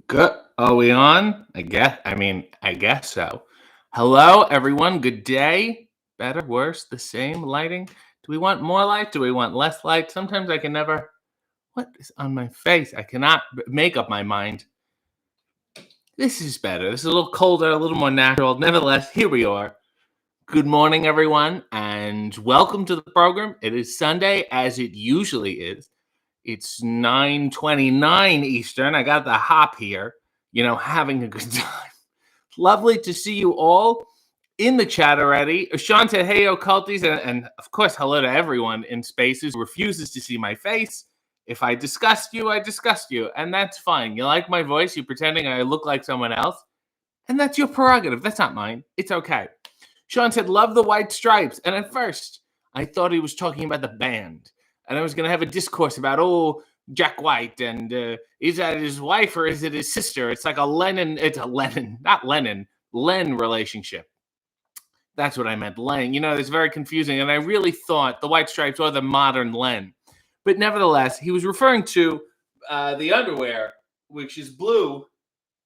Good. Are we on? I guess so. Hello, everyone. Good day. Better, worse, the same lighting? Do we want more light? Do we want less light? Sometimes I can never. What is on my face? I cannot make up my mind. This is better. This is a little colder, a little more natural. Nevertheless, here we are. Good morning, everyone, and welcome to the program. It is Sunday, as it usually is. It's 9:29 Eastern. I got the hop here, having a good time. Lovely to see you all in the chat already. Sean said, hey, occulties, and of course, hello to everyone in Spaces who refuses to see my face. If I disgust you, I disgust you, and that's fine. You like my voice, you're pretending I look like someone else, and that's your prerogative. That's not mine. It's okay. Sean said, love the white stripes. And at first, I thought he was talking about the band. And I was going to have a discourse about, Jack White. And is that his wife or is it his sister? It's like Len relationship. That's what I meant, Len. It's very confusing. And I really thought the white stripes are the modern Len. But nevertheless, he was referring to the underwear, which is blue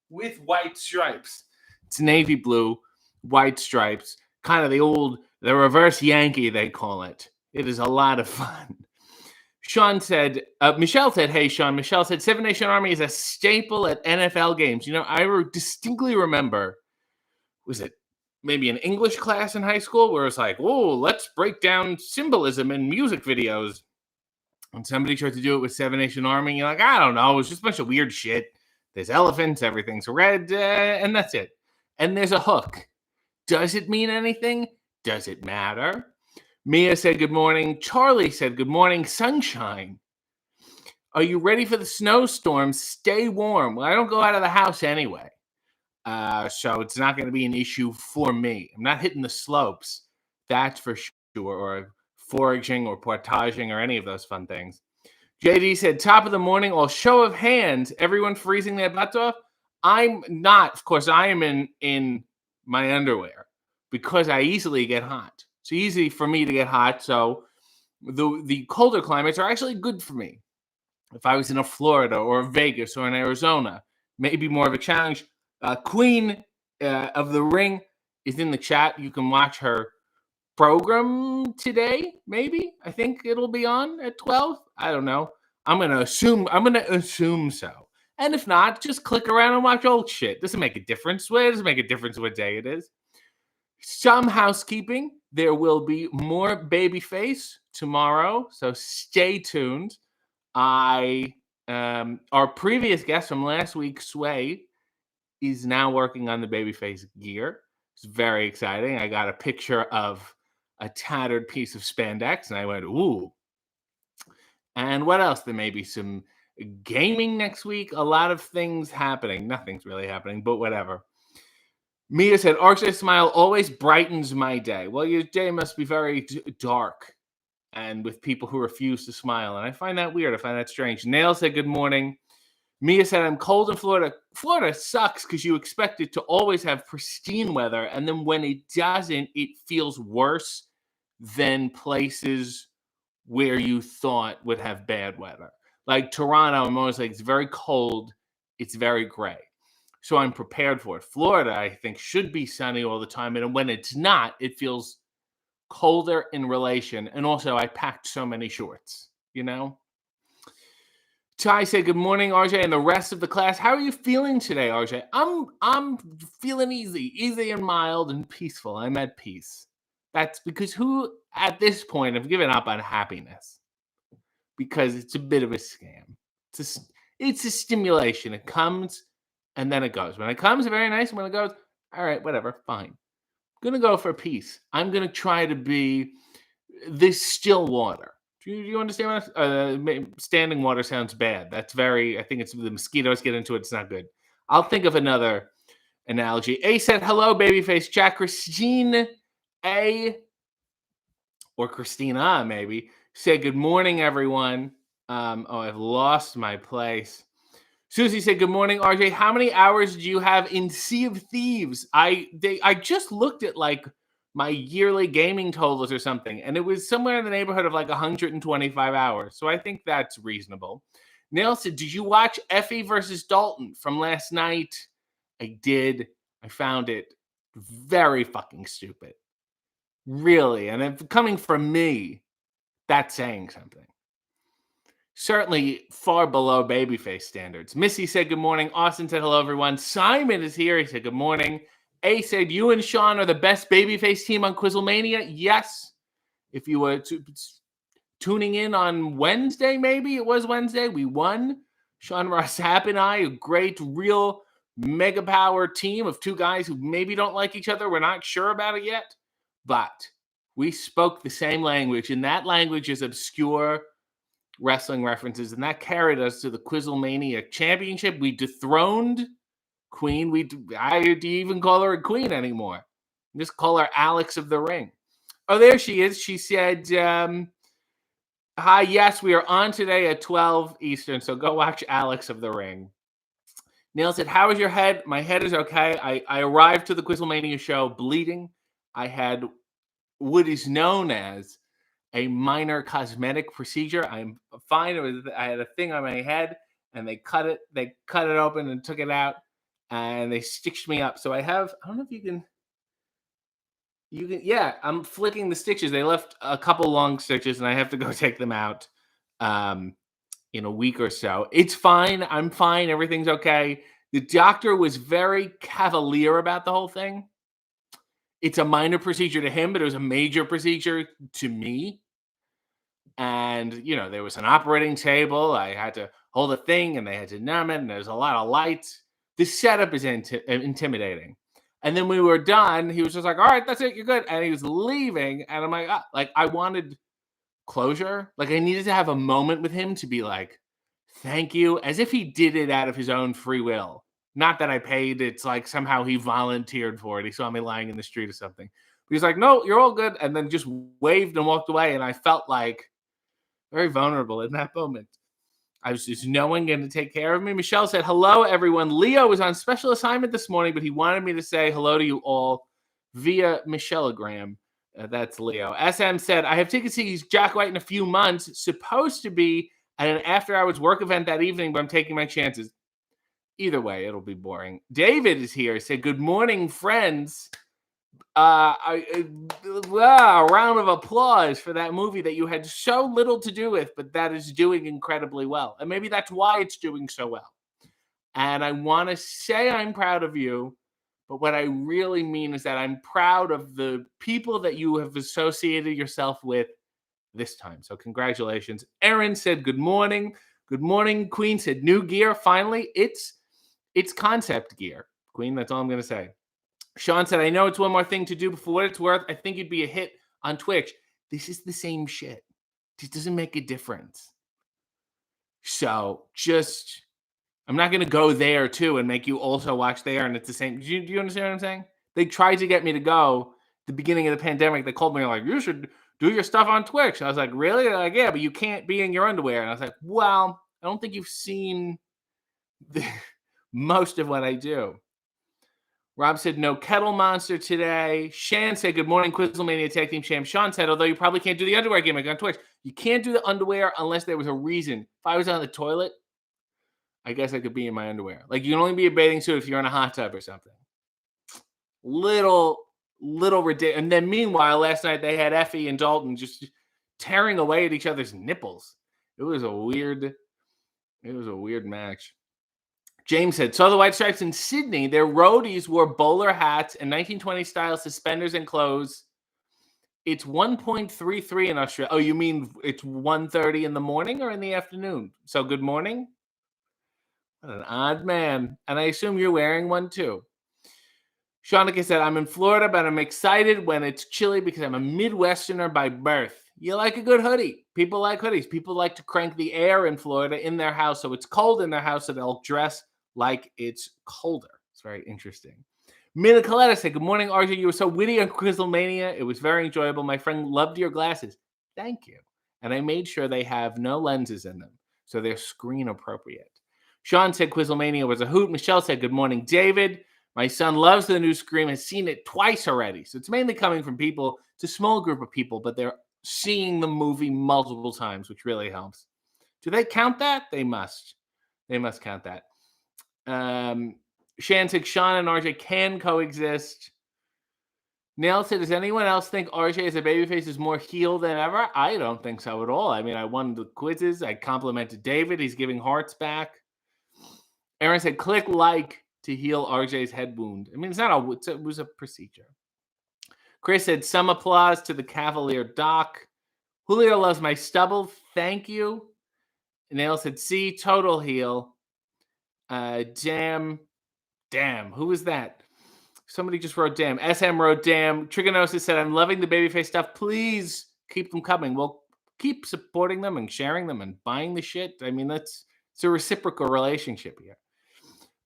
with white stripes. It's navy blue, white stripes. Kind of the reverse Yankee, they call it. It is a lot of fun. Michelle said, hey, Sean. Michelle said, Seven Nation Army is a staple at NFL games. I distinctly remember, was it maybe an English class in high school where it's like, let's break down symbolism in music videos. And somebody tried to do it with Seven Nation Army. You're like, I don't know. It's just a bunch of weird shit. There's elephants, everything's red, and that's it. And there's a hook. Does it mean anything? Does it matter? Mia said good morning. Charlie said good morning, sunshine. Are you ready for the snowstorm? Stay warm. Well, I don't go out of the house anyway. So it's not going to be an issue for me. I'm not hitting the slopes. That's for sure. Or foraging or portaging or any of those fun things. JD said, top of the morning, all show of hands, everyone freezing their butts off. I'm not. Of course, I am in my underwear because I easily get hot. It's easy for me to get hot. So the colder climates are actually good for me. If I was in a Florida or Vegas or in Arizona, maybe more of a challenge. Queen of the Ring is in the chat. You can watch her program today, maybe. I think it'll be on at 12. I don't know. I'm gonna assume so. And if not, just click around and watch old shit. Doesn't make a difference. It doesn't make a difference what day it is. Some housekeeping. There will be more Babyface tomorrow, so stay tuned. Our previous guest from last week, Sway, is now working on the Babyface gear. It's very exciting. I got a picture of a tattered piece of spandex, and I went, ooh. And what else? There may be some gaming next week. A lot of things happening. Nothing's really happening, but whatever. Mia said, RJ smile always brightens my day. Well, your day must be very dark and with people who refuse to smile. And I find that weird. I find that strange. Nail said, good morning. Mia said, I'm cold in Florida. Florida sucks because you expect it to always have pristine weather. And then when it doesn't, it feels worse than places where you thought would have bad weather. Like Toronto, I'm always like, it's very cold. It's very gray. So I'm prepared for it. Florida, I think, should be sunny all the time. And when it's not, it feels colder in relation. And also, I packed so many shorts, Ty said, good morning, RJ, and the rest of the class. How are you feeling today, RJ? I'm feeling easy and mild and peaceful. I'm at peace. That's because who, at this point, have given up on happiness? Because it's a bit of a scam. It's a stimulation. It comes and then it goes. When it comes, very nice. And when it goes, all right, whatever, fine. I'm going to go for peace. I'm going to try to be this still water. Do you understand what standing water sounds bad? That's I think it's the mosquitoes get into it. It's not good. I'll think of another analogy. A said, hello, Babyface. Jack Christine A, or Christina maybe, said, good morning, everyone. I've lost my place. Susie said, good morning, RJ. How many hours do you have in Sea of Thieves? I just looked at my yearly gaming totals or something, and it was somewhere in the neighborhood of 125 hours. So I think that's reasonable. Neil said, did you watch Effie versus Dalton from last night? I did. I found it very fucking stupid. Really. And if coming from me, that's saying something. Certainly far below Babyface standards. Missy said good morning. Austin said hello, everyone. Simon is here. He said good morning. A said, you and Sean are the best Babyface team on Quizzlemania. Yes. If you were tuning in on Wednesday, maybe it was Wednesday, we won. Sean Ross Sapp and I, a great, real mega power team of two guys who maybe don't like each other. We're not sure about it yet, but we spoke the same language, and that language is obscure wrestling references, and that carried us to the Quizzlemania Championship. We dethroned Queen. I do even call her a queen anymore. Just call her Alex of the Ring. Oh, there she is. She said, hi, yes, we are on today at 12 Eastern, so go watch Alex of the Ring. Neil said, how is your head? My head is okay. I arrived to the Quizzlemania show bleeding. I had what is known as a minor cosmetic procedure. I'm fine. I had a thing on my head, and they cut it open and took it out, and they stitched me up. So I don't know if you can, yeah, I'm flicking the stitches. They left a couple long stitches, and I have to go take them out in a week or so. It's fine. I'm fine. Everything's okay. The doctor was very cavalier about the whole thing. It's a minor procedure to him, but it was a major procedure to me. And, there was an operating table. I had to hold a thing, and they had to numb it, and there's a lot of lights. The setup is intimidating. And then we were done. He was just like, all right, that's it. You're good. And he was leaving. And I'm like, I wanted closure. Like, I needed to have a moment with him to be like, thank you, as if he did it out of his own free will. Not that I paid. It's like somehow he volunteered for it. He saw me lying in the street or something. But he's like, no, you're all good. And then just waved and walked away. And I felt like very vulnerable in that moment. I was just no one going to take care of me. Michelle said, hello, everyone. Leo was on special assignment this morning, but he wanted me to say hello to you all via Michellegram. That's Leo. SM said, I have tickets to see Jack White in a few months. Supposed to be at an after-hours work event that evening, but I'm taking my chances. Either way, it'll be boring. David is here. He said, good morning, friends. A round of applause for that movie that you had so little to do with, but that is doing incredibly well. And maybe that's why it's doing so well. And I want to say I'm proud of you, but what I really mean is that I'm proud of the people that you have associated yourself with this time. So congratulations. Aaron said, good morning. Good morning. Queen said, new gear. Finally, it's concept gear. Queen, that's all I'm going to say. Sean said, I know it's one more thing to do, but for what it's worth, I think you'd be a hit on Twitch. This is the same shit. It doesn't make a difference. So I'm not going to go there too and make you also watch there, and it's the same. Do you understand what I'm saying? They tried to get me to go at the beginning of the pandemic. They called me like, you should do your stuff on Twitch. And I was like, really? They're like, yeah, but you can't be in your underwear. And I was like, well, I don't think you've seen most of what I do. Rob said, no kettle monster today. Shan said, good morning, Quizzlemania Tag Team Champ. Sean said, although you probably can't do the underwear gimmick on Twitch, you can't do the underwear unless there was a reason. If I was on the toilet, I guess I could be in my underwear. Like, you can only be a bathing suit if you're in a hot tub or something. Little ridiculous. And then meanwhile, last night they had Effie and Dalton just tearing away at each other's nipples. It was a weird match. James said, saw the White Stripes in Sydney. Their roadies wore bowler hats and 1920 style suspenders and clothes. It's 1.33 in Australia. Oh, you mean it's 1:30 in the morning or in the afternoon? So good morning. What an odd man. And I assume you're wearing one too. Shanika said, I'm in Florida, but I'm excited when it's chilly because I'm a Midwesterner by birth. You like a good hoodie. People like hoodies. People like to crank the air in Florida in their house, so it's cold in their house, so they'll dress like it's colder. It's very interesting. Mina Coletta said, good morning, RJ. You were so witty on Quizzlemania. It was very enjoyable. My friend loved your glasses. Thank you. And I made sure they have no lenses in them, so they're screen appropriate. Sean said Quizzlemania was a hoot. Michelle said, good morning, David. My son loves the new Scream, has seen it twice already. So it's mainly coming from people. It's a small group of people, but they're seeing the movie multiple times, which really helps. Do they count that? They must. They must count that. Shan said Sean and RJ can coexist. Nail said, does anyone else think RJ as a babyface is more heel than ever? I don't think so at all. I mean, I won the quizzes. I complimented David. He's giving hearts back. Aaron said, click like to heal RJ's head wound. I mean, it was a procedure. Chris said, some applause to the Cavalier Doc. Julio loves my stubble. Thank you. Nail said, see, total heel. Damn. Who was that? Somebody just wrote damn. SM wrote damn. Trigonosis said, I'm loving the babyface stuff. Please keep them coming. We'll keep supporting them and sharing them and buying the shit. I mean, it's a reciprocal relationship here.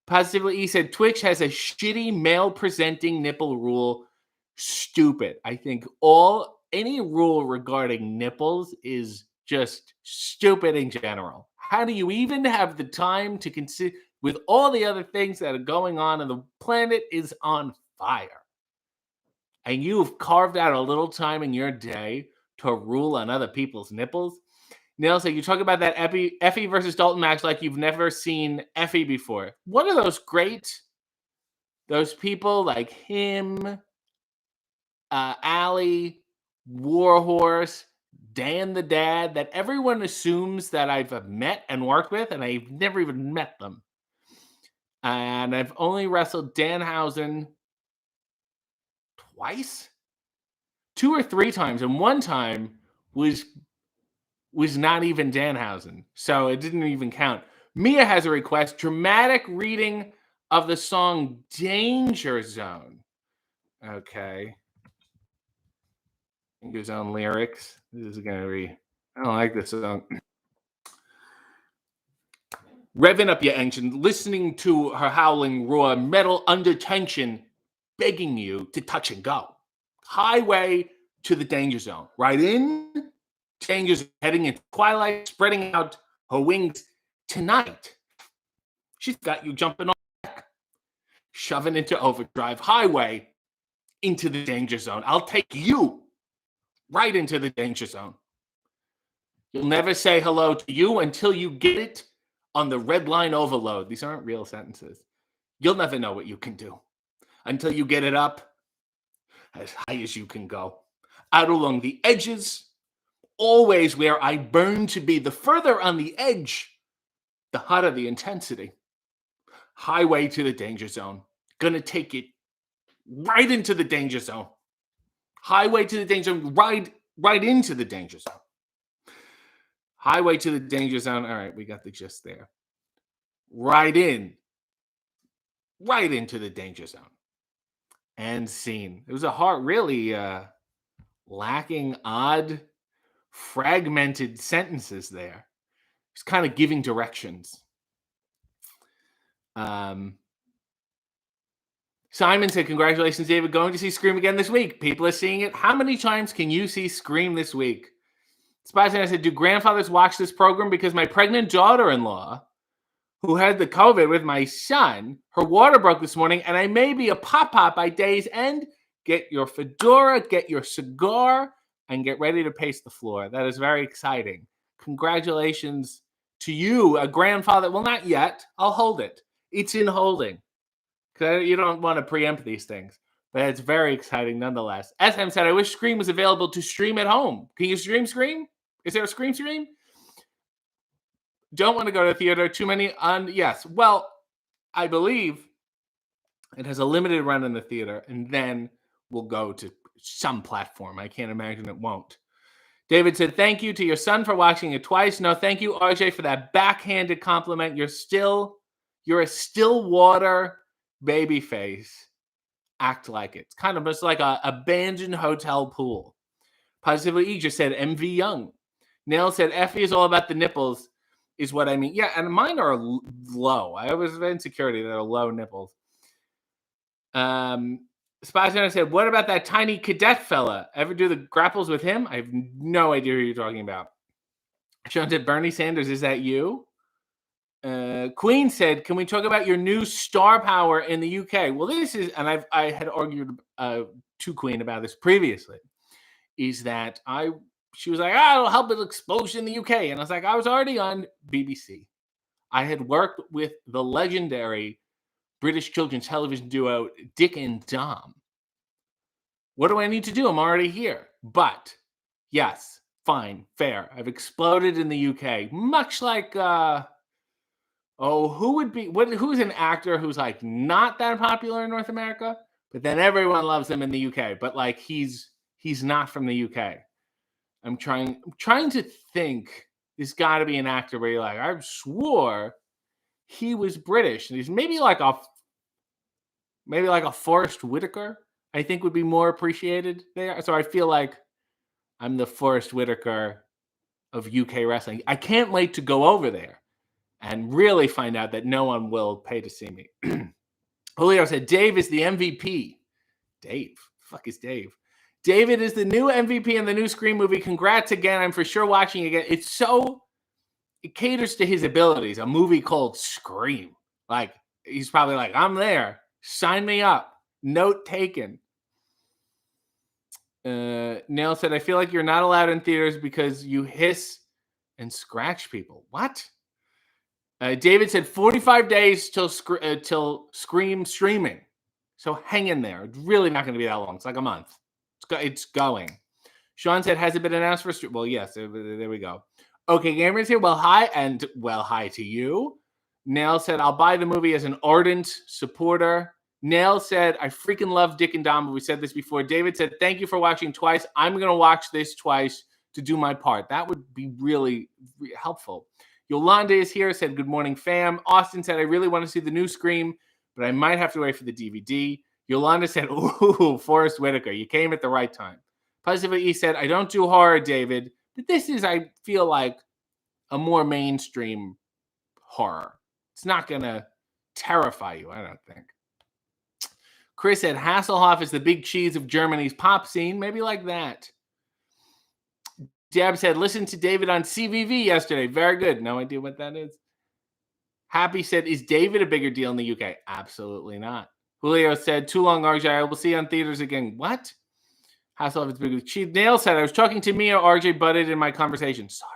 Positively E said, Twitch has a shitty male presenting nipple rule. Stupid. I think any rule regarding nipples is just stupid in general. How do you even have the time to consider with all the other things that are going on and the planet is on fire? And you've carved out a little time in your day to rule on other people's nipples? Neil said, you talk about that Effie versus Dalton match like you've never seen Effie before. What are those those people like him, Allie, Warhorse, Dan the Dad, that everyone assumes that I've met and worked with, and I've never even met them. And I've only wrestled Danhausen twice? 2 or 3 times, and one time was not even Danhausen, so it didn't even count. Mia has a request, dramatic reading of the song Danger Zone. Okay. Danger Zone lyrics. This is going to be, I don't like this song. Revving up your engine, listening to her howling roar, metal under tension, begging you to touch and go. Highway to the danger zone. Right in, danger zone, heading into twilight, spreading out her wings. Tonight, she's got you jumping on deck, shoving into overdrive. Highway into the danger zone. I'll take you right into the danger zone. You'll never say hello to you until you get it on the red line overload. These aren't real sentences. You'll never know what you can do until you get it up as high as you can go. Out along the edges, always where I burn to be. The further on the edge, the hotter the intensity. Highway to the danger zone. Gonna take it right into the danger zone. Highway to the danger zone. Right into the danger zone. Highway to the danger zone. All right, we got the gist there. Right into the danger zone. And scene. It was a really lacking, odd, fragmented sentences there. It's kind of giving directions. Simon said, congratulations, David. Going to see Scream again this week. People are seeing it. How many times can you see Scream this week? Spicy, I said, do grandfathers watch this program? Because my pregnant daughter-in-law, who had the COVID with my son, her water broke this morning, and I may be a pop-pop by day's end. Get your fedora, get your cigar, and get ready to pace the floor. That is very exciting. Congratulations to you, a grandfather. Well, not yet. I'll hold it. It's in holding. Because you don't want to preempt these things. But it's very exciting nonetheless. SM said, I wish Scream was available to stream at home. Can you stream Scream? Is there a Scream stream? Don't want to go to the theater. Too many yes. Well, I believe it has a limited run in the theater, and then we'll go to some platform. I can't imagine it won't. David said, thank you to your son for watching it twice. No, thank you, RJ, for that backhanded compliment. You're a Stillwater babyface. Act like it. It's kind of just like a abandoned hotel pool. Positively E just said MV Young. Nail said Effie is all about the nipples, is what I mean. Yeah, and mine are low. I always have insecurity that are low nipples. Spicer said, what about that tiny cadet fella? Ever do the grapples with him? I have no idea who you're talking about. Sean said, Bernie Sanders, is that you? Queen said, can we talk about your new star power in the UK? Well, this is, and I had argued to Queen about this previously, is that I she was like, it'll help with exposure in the UK. And I was like, I was already on BBC. I had worked with the legendary British children's television duo Dick and Dom. What do I need to do? I'm already here. But yes, fine, fair. I've exploded in the UK, much like who's an actor who's like not that popular in North America, but then everyone loves him in the UK. But like he's not from the UK. I'm trying to think. There's got to be an actor where you're like, I swore he was British, and he's maybe like a Forrest Whitaker. I think would be more appreciated there. So I feel like I'm the Forrest Whitaker of UK wrestling. I can't wait to go over there and really find out that no one will pay to see me. Julio said, Dave is the MVP. Dave? Fuck is Dave? David is the new MVP in the new Scream movie. Congrats again. I'm for sure watching again. It caters to his abilities. A movie called Scream. Like, he's probably like, I'm there. Sign me up. Note taken. Nail said, I feel like you're not allowed in theaters because you hiss and scratch people. What? David said 45 days till Scream streaming. So hang in there. It's really not going to be that long. It's like a month. It's going. Sean said, has it been announced for stream? Well, yes. There we go. Okay, Gamers here. Well, hi. And well, hi to you. Nail said, I'll buy the movie as an ardent supporter. Nail said, I freaking love Dick and Dom, but we said this before. David said, thank you for watching twice. I'm going to watch this twice to do my part. That would be really helpful. Yolanda is here, said, good morning, fam. Austin said, I really want to see the new Scream, but I might have to wait for the DVD. Yolanda said, ooh, Forrest Whitaker. You came at the right time. Positive E said, I don't do horror, David, but this is, I feel like, a more mainstream horror. It's not going to terrify you, I don't think. Chris said, Hasselhoff is the big cheese of Germany's pop scene. Maybe like that. Deb said, listen to David on CVV yesterday. Very good. No idea what that is. Happy said, is David a bigger deal in the UK? Absolutely not. Julio said, too long, RJ. I will see you on theaters again. What? Hasselhoff is bigger. Chief Nail said, I was talking to Mia. RJ butted in my conversation. Sorry.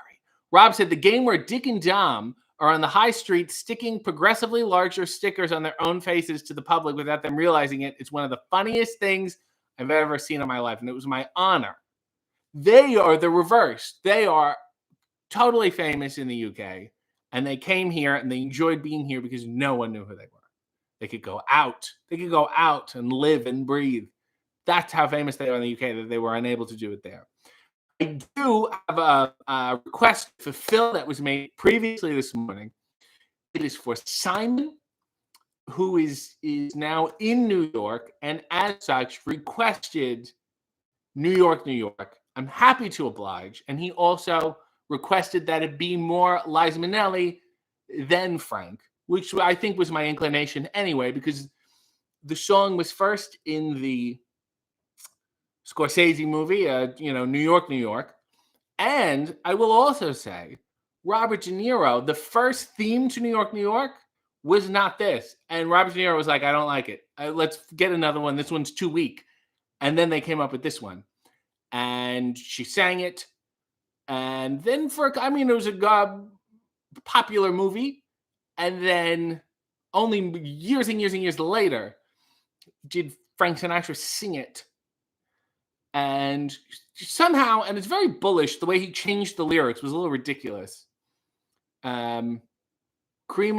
Rob said, the game where Dick and Dom are on the high street sticking progressively larger stickers on their own faces to the public without them realizing it. It's one of the funniest things I've ever seen in my life, and it was my honor. They are the reverse. They are totally famous in the UK, and they came here, and they enjoyed being here because no one knew who they were. They could go out. They could go out and live and breathe. That's how famous they are in the UK, that they were unable to do it there. I do have a request to fulfill that was made previously this morning. It is for Simon, who is now in New York, and as such requested New York, New York. I'm happy to oblige. And he also requested that it be more Liza Minnelli than Frank, which I think was my inclination anyway, because the song was first in the Scorsese movie, New York, New York. And I will also say, Robert De Niro, the first theme to New York, New York was not this. And Robert De Niro was like, I don't like it. Let's get another one. This one's too weak. And then they came up with this one. And she sang it. And then it was a popular movie. And then only years and years and years later, did Frank Sinatra sing it. And somehow, and it's very bullish, the way he changed the lyrics was a little ridiculous. Cream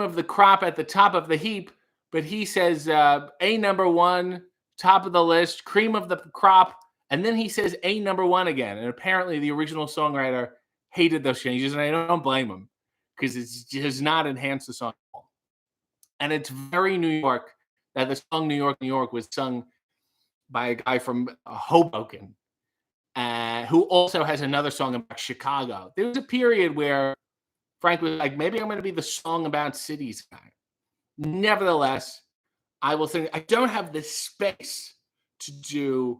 of the crop at the top of the heap, but he says, A number one, top of the list, cream of the crop, and then he says A number one again. And apparently the original songwriter hated those changes, and I don't blame him, because it does not enhance the song at all. And it's very New York that the song New York, New York was sung by a guy from Hoboken, who also has another song about Chicago. There was a period where Frank was like, maybe I'm going to be the song about cities guy. Nevertheless, I will say I don't have the space to do,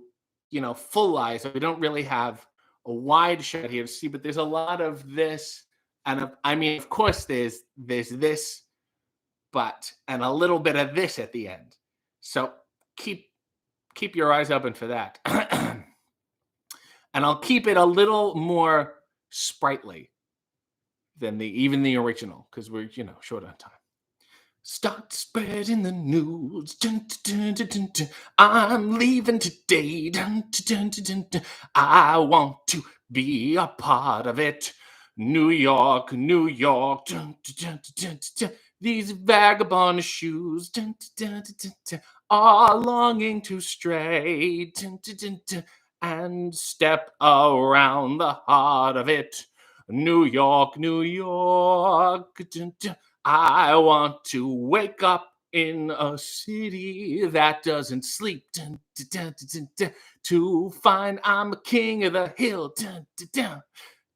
full Liza. We don't really have a wide shot here to see, but there's a lot of this. And of course, there's this, and a little bit of this at the end. So keep your eyes open for that. And I'll keep it a little more sprightly than even the original because we're short on time. Start spreading the news. Dun, dun, dun, dun, dun. I'm leaving today. Dun, dun, dun, dun, dun. I want to be a part of it. New York, New York. Dun, dun, dun, dun, dun. These vagabond shoes dun, dun, dun, dun, dun, are longing to stray dun, dun, dun, dun, and step around the heart of it. New York, New York. Dun, dun. I want to wake up in a city that doesn't sleep dun, dun, dun, dun, dun, to find I'm a king of the hill dun, dun, dun,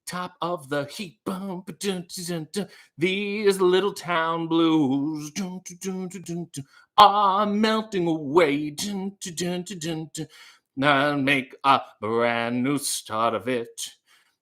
top of the heap dun, dun, dun, dun, these little town blues dun, dun, dun, dun, dun, are melting away dun, dun, dun, dun, dun, and make a brand new start of it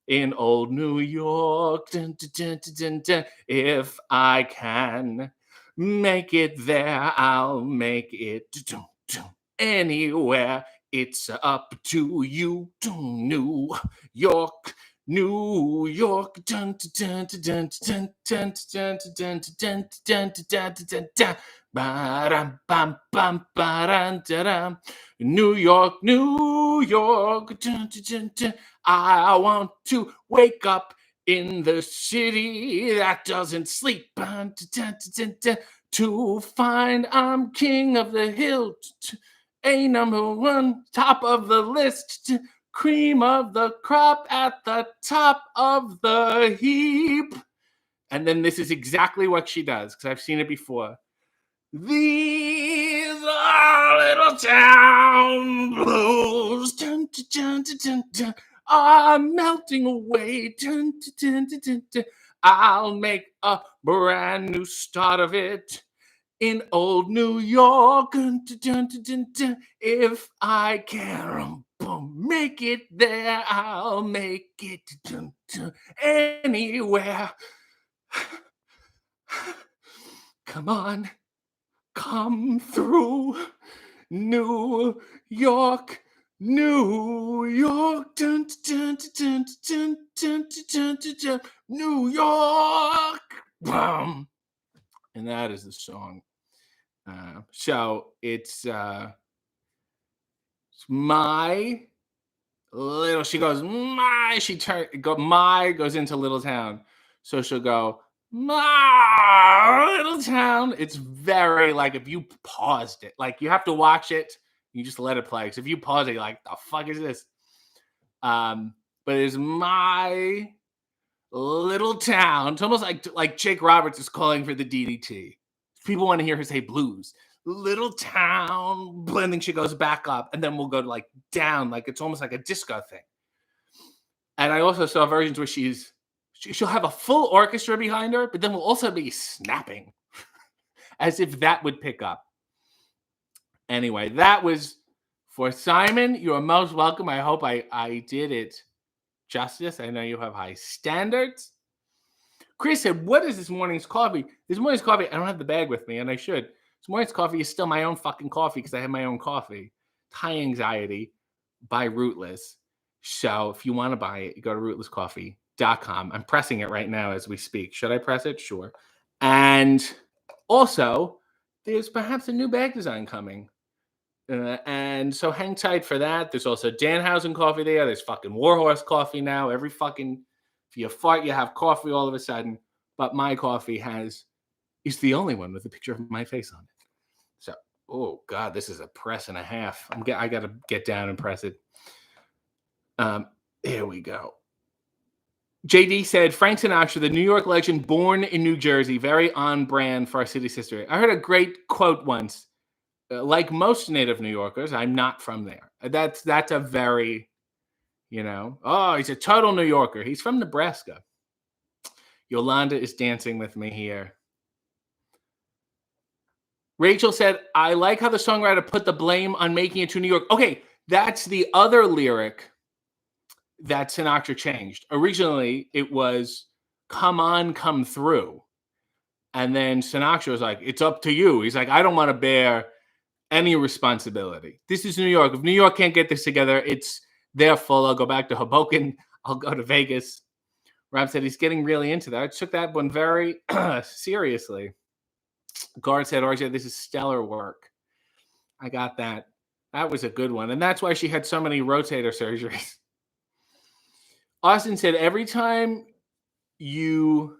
in old New York. Dun, dun, dun, dun, dun. If I can make it there, I'll make it dun, dun, anywhere. It's up to you. Dun, New York, New York. Dun, dun, dun, dun, dun, dun, dun, dun, dun, dun, dun, dun. Ba-dum, bum, bum, ba-dum, da-dum. New York, New York. Dun, dun, dun, dun. I want to wake up in the city that doesn't sleep dun, dun, dun, dun, to find I'm king of the hill, a number one, top of the list, cream of the crop at the top of the heap. And then this is exactly what she does because I've seen it before. These are little town blues dun, dun, dun, dun, dun, are melting away. Dun, dun, dun, dun, dun. I'll make a brand new start of it in old New York. Dun, dun, dun, dun, dun. If I can make it there, I'll make it dun, dun, anywhere. Come on. Come through New York, New York, dun, dun, dun, dun, dun, dun, dun, dun, New York. Boom. And that is the song. So it's my little. She goes my. My goes into Little Town, so she'll go my little town. It's very like if you paused it, like you have to watch it. You just let it play. Because if you pause it, you're like, the fuck is this? But it's my little town. It's almost like Jake Roberts is calling for the DDT. People want to hear her say blues. Little town, and then she goes back up, and then we'll go to like down, like it's almost like a disco thing. And I also saw versions where she'll have a full orchestra behind her, but then we'll also be snapping as if that would pick up. Anyway, that was for Simon. You are most welcome. I hope I did it justice. I know you have high standards. Chris said, what is this morning's coffee? This morning's coffee, I don't have the bag with me, and I should. This morning's coffee is still my own fucking coffee because I have my own coffee. High Anxiety by Rootless. So if you want to buy it, you go to rootlesscoffee.com. I'm pressing it right now as we speak. Should I press it? Sure. And also, there's perhaps a new bag design coming. And so hang tight for that. There's also Danhausen coffee there. There's fucking Warhorse coffee now. If you fart, you have coffee all of a sudden. But my coffee is the only one with a picture of my face on it. So, oh God, this is a press and a half. I got to get down and press it. Here we go. JD said, Frank Sinatra, the New York legend, born in New Jersey, very on brand for our city's history. I heard a great quote once. Like most native New Yorkers, I'm not from there. That's a very, he's a total New Yorker. He's from Nebraska. Yolanda is dancing with me here. Rachel said, I like how the songwriter put the blame on making it to New York. Okay, that's the other lyric that Sinatra changed. Originally, it was, come on, come through. And then Sinatra was like, it's up to you. He's like, I don't want to bear any responsibility. This is New York. If New York can't get this together, it's They're full. I'll go back to Hoboken. I'll go to Vegas. Rob said he's getting really into that. I took that one very seriously. Guard said, RJ, this is stellar work. I got that. That was a good one. And that's why she had so many rotator surgeries. Austin said, every time you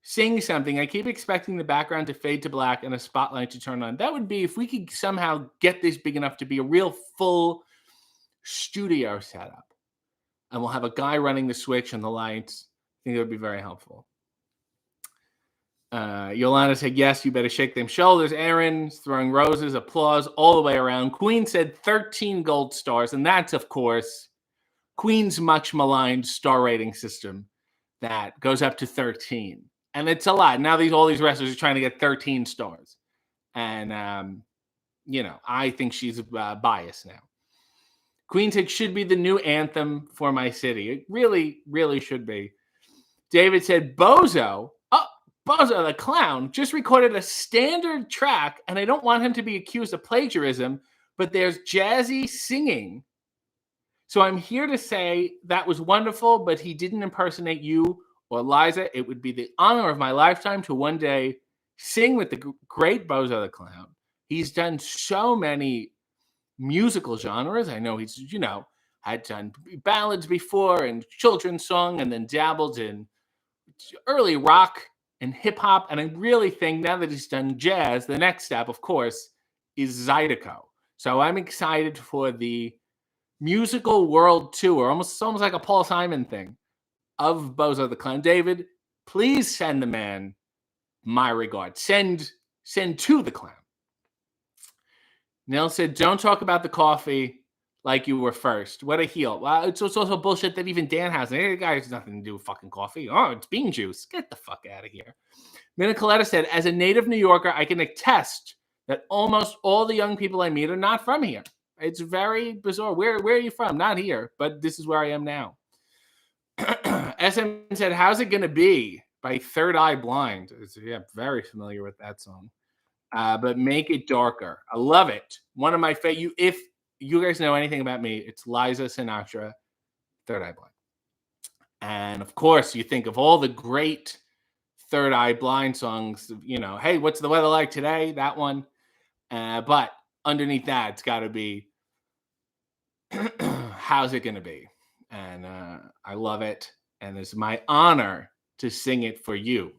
sing something, I keep expecting the background to fade to black and a spotlight to turn on. That would be if we could somehow get this big enough to be a real full studio setup. And we'll have a guy running the switch and the lights. I think that would be very helpful. Yolanda said, yes, you better shake them shoulders. Aaron's throwing roses, applause all the way around. Queen said 13 gold stars. And that's, of course, Queen's much maligned star rating system that goes up to 13. And it's a lot. Now all these wrestlers are trying to get 13 stars. And, I think she's biased now. Queen said, should be the new anthem for my city. It really, really should be. David said, Bozo the Clown just recorded a standard track, and I don't want him to be accused of plagiarism, but there's jazzy singing. So I'm here to say that was wonderful, but he didn't impersonate you or Liza. It would be the honor of my lifetime to one day sing with the great Bozo the Clown. He's done so many musical genres. I know he's, had done ballads before and children's song, and then dabbled in early rock and hip hop. And I really think now that he's done jazz, the next step, of course, is Zydeco. So I'm excited for the musical world tour, almost like a Paul Simon thing, of Bozo the Clown. David, please send the man my regards. Send to the clown. Nell said, don't talk about the coffee like you were first. What a heel. Well, it's also bullshit that even Dan has. Hey, guy has nothing to do with fucking coffee. Oh, it's bean juice. Get the fuck out of here. Mina Coletta said, as a native New Yorker, I can attest that almost all the young people I meet are not from here. It's very bizarre. Where are you from? Not here, but this is where I am now. SM said, how's it going to be by Third Eye Blind? Very familiar with that song. But make it darker. I love it. One of my favorite. If you guys know anything about me, it's Liza Sinatra, Third Eye Blind. And of course, you think of all the great Third Eye Blind songs, hey, what's the weather like today? That one. But underneath that, it's got to be, how's it going to be? And I love it. And it's my honor to sing it for you.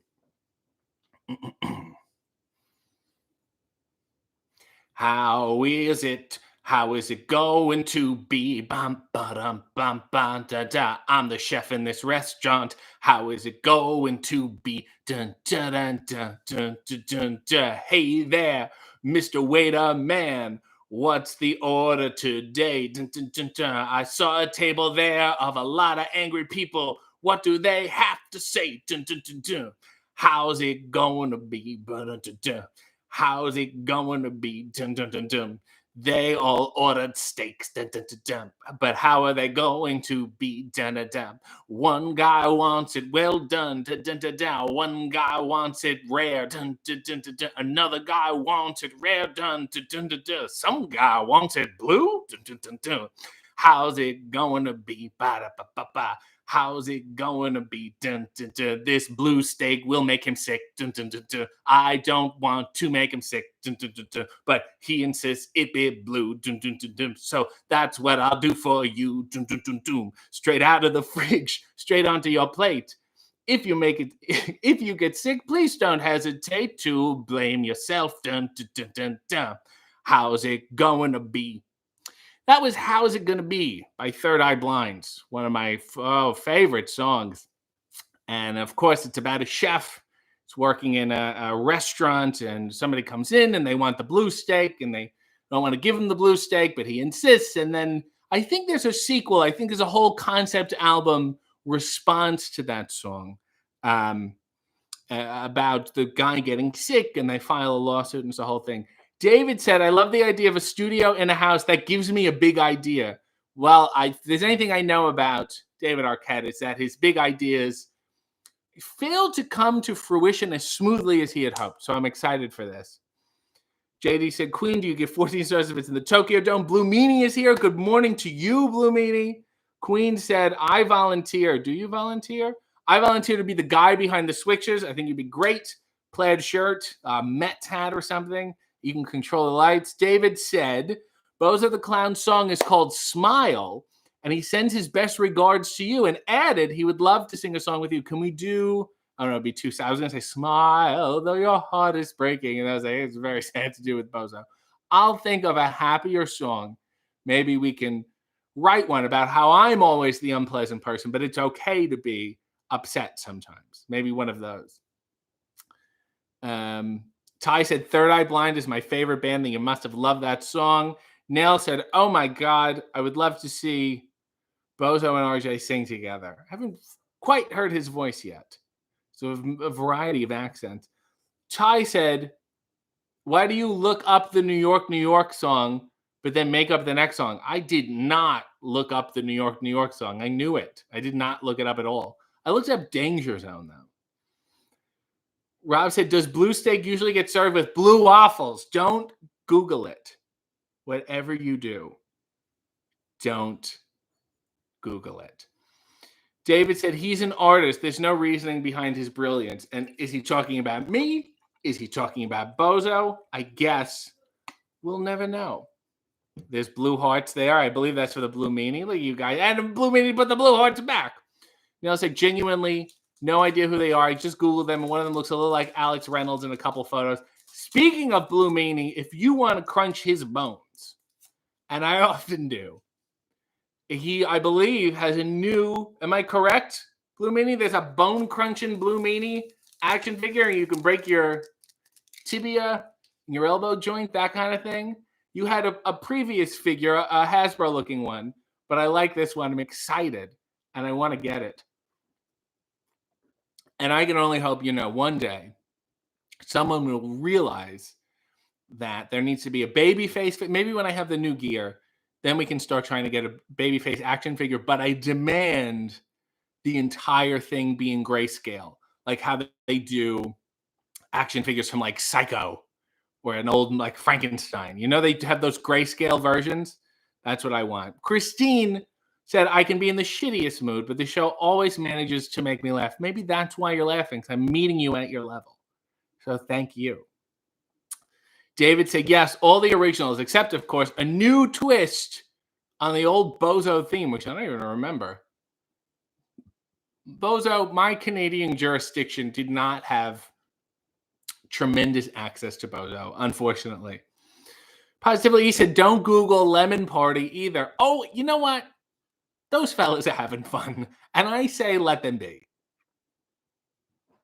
How is it? How is it going to be? Bum, ba-dum, bum, ba, da, da. I'm the chef in this restaurant. How is it going to be? Dun, dun, dun, dun, dun, dun, dun, dun. Hey there, Mr. Waiter Man. What's the order today? Dun, dun, dun, dun. I saw a table there of a lot of angry people. What do they have to say? Dun, dun, dun, dun. How's it going to be? Dun, dun, dun, dun. How's it going to be? Dun, dun, dun, dun. They all ordered steaks. Dun, dun, dun, dun. But how are they going to be? Dun, dun, dun. One guy wants it well done. Dun, dun, dun, dun. One guy wants it rare. Dun, dun, dun, dun, dun. Another guy wants it rare done. Dun, dun, dun, dun. Some guy wants it blue. Dun, dun, dun, dun. How's it going to be? Ba-da-ba-ba-ba. How's it going to be? Dun, dun, dun. This blue steak will make him sick. Dun, dun, dun, dun. I don't want to make him sick. Dun, dun, dun, dun. But he insists it be blue. Dun, dun, dun, dun. So that's what I'll do for you. Dun, dun, dun, dun. Straight out of the fridge, straight onto your plate. If you get sick, please don't hesitate to blame yourself. Dun, dun, dun, dun, dun. How's it going to be? That was How's It Gonna Be by Third Eye Blinds, one of my favorite songs. And of course, it's about a chef. It's working in a restaurant, and somebody comes in and they want the blue steak, and they don't want to give him the blue steak, but he insists. And then I think there's a sequel. I think there's a whole concept album response to that song about the guy getting sick, and they file a lawsuit, and it's the whole thing. David said, I love the idea of a studio in a house that gives me a big idea. Well, if there's anything I know about David Arquette, it's that his big ideas failed to come to fruition as smoothly as he had hoped. So I'm excited for this. JD said, Queen, do you give 14 stars if it's in the Tokyo Dome? Blue Meanie is here. Good morning to you, Blue Meanie. Queen said, I volunteer. Do you volunteer? I volunteer to be the guy behind the switches. I think you'd be great. Plaid shirt, Mets hat or something. You can control the lights. David said, Bozo the Clown's song is called Smile, and he sends his best regards to you and added he would love to sing a song with you. Can we do, I don't know, it'd be too sad. I was going to say, Smile, though your heart is breaking. And I was like, it's very sad to do with Bozo. I'll think of a happier song. Maybe we can write one about how I'm always the unpleasant person, but it's okay to be upset sometimes. Maybe one of those. Ty said, Third Eye Blind is my favorite band, and you must have loved that song. Nail said, oh my God, I would love to see Bozo and RJ sing together. I haven't quite heard his voice yet. So a variety of accents. Ty said, why do you look up the New York song, but then make up the next song? I did not look up the New York song. I knew it. I did not look it up at all. I looked up Danger Zone, though. Rob said, does blue steak usually get served with blue waffles? Don't Google it. Whatever you do, don't Google it. David said, he's an artist. There's no reasoning behind his brilliance. And is he talking about me? Is he talking about Bozo? I guess we'll never know. There's blue hearts there. I believe that's for the Blue Meanie. Look, you guys. And Blue Meanie put the blue hearts back. Neil said, genuinely, no idea who they are. I just Googled them, and one of them looks a little like Alex Reynolds in a couple photos. Speaking of Blue Meanie, if you want to crunch his bones, and I often do, he, I believe, has a new, am I correct, Blue Meanie? There's a bone-crunching Blue Meanie action figure, and you can break your tibia, your elbow joint, that kind of thing. You had a previous figure, a Hasbro-looking one, but I like this one. I'm excited, and I want to get it. And I can only hope, one day someone will realize that there needs to be a Babyface. Maybe when I have the new gear, then we can start trying to get a Babyface action figure. But I demand the entire thing be in grayscale, like how they do action figures from like Psycho or an old like Frankenstein. They have those grayscale versions. That's what I want. Christine said, I can be in the shittiest mood, but the show always manages to make me laugh. Maybe that's why you're laughing, because I'm meeting you at your level. So thank you. David said, yes, all the originals, except, of course, a new twist on the old Bozo theme, which I don't even remember. Bozo, my Canadian jurisdiction did not have tremendous access to Bozo, unfortunately. Positively, he said, don't Google Lemon Party either. Oh, you know what? Those fellas are having fun, and I say let them be.